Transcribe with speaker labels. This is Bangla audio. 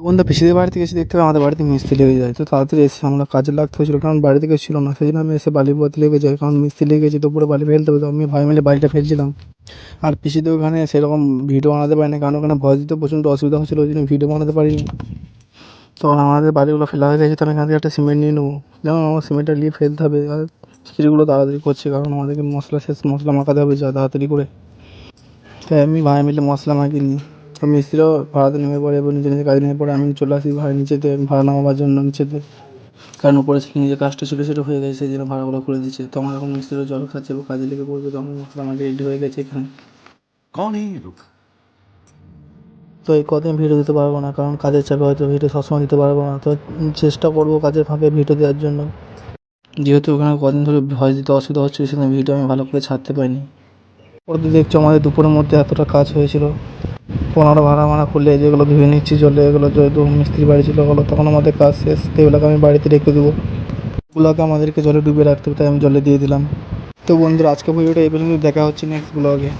Speaker 1: বন্ধু পিসিদের বাড়ি থেকে এসে দেখতে হবে আমাদের বাড়িতে মিস্ত্রি লেগে যায়, তো তাড়াতাড়ি এসে আমরা কাজে লাগতে হয়েছিল, কারণ বাড়ি থেকে ছিল না, সেই জন্য আমি এসে বালি বলতে লেগে যাই, কারণ মিস্ত্রি লেগে গেছি তো পুরো বালি ফেলতে হবে, তো আমি ভাই মিলে বাড়িটা ফেলছিলাম। আর পিসিদের ওখানে সেরকম ভিডিও বানাতে পারি না, কারণ ওখানে ভয়েস দিতে প্রচণ্ড অসুবিধা হচ্ছিলো, ওই জন্য ভিডিও বানাতে পারিনি। তখন আমাদের বালিগুলো ফেলা হয়ে গেছে, তো আমি এখান থেকে একটা সিমেন্ট নিয়ে নেবো, যেমন আমার সিমেন্টটা নিয়ে ফেলতে হবে। আর মিস্ত্রিগুলো তাড়াতাড়ি করছে, কারণ আমাদেরকে মশলা মাখাতে হবে যা তাড়াতাড়ি করে, তাই আমি ভাই মিলে মশলা মাখিয়ে নিই। তো মিস্ত্রিরাও ভাড়াতে নেমে পড়ে এবং নিজে নিজে কাজে নেমে পড়ে, আমি চলে আসি ভাড়া নিচেতে, ভাড়া নামাবার জন্য নিচেতে, কারণ উপরে নিজের কাজটা ছোটো ছোটো হয়ে গেছে, সেই জন্য ভাড়াগুলো করে দিচ্ছে। তো আমার এখন মিস্ত্রিরা জল খাচ্ছে এবং কাজে লেগে পড়বে, তো আমার মশলা মাখিয়ে রেডি হয়ে গেছে এখানে।
Speaker 2: कौन है ये लोग?
Speaker 1: তো এই কদিন ভিডিও দিতে পারবো না, কারণ কাজের চাপে হয়তো ভিডিও সবসময় দিতে পারবো না, তো চেষ্টা করবো কাজের ফাঁকে ভিডিও দেওয়ার জন্য। যেহেতু ওখানে কদিন ধরে ভয়েস দিতে অসুবিধা হচ্ছে, সেখানে ভিডিও আমি ভালো করে ছাড়তে পারিনি। পরদিন দেখছো আমাদের দুপুরের মধ্যে এতটা কাজ হয়েছিল, 15 ভাড়া মারা খুলে যেগুলো ধুয়ে নিচ্ছি জলে, এগুলো যেহেতু মিস্ত্রি বাড়ি ছিল ওগুলো, তখন আমাদের কাজ শেষ, তো এগুলোকে আমি বাড়িতে রেখে দেবো। ওগুলোকে আমাদেরকে জলে ডুবিয়ে রাখতে হবে, তাই আমি জলে দিয়ে দিলাম। তো বন্ধুরা, আজকে ভিডিওটা এই পর্যন্ত, দেখা হচ্ছে নেক্সট ব্লগে।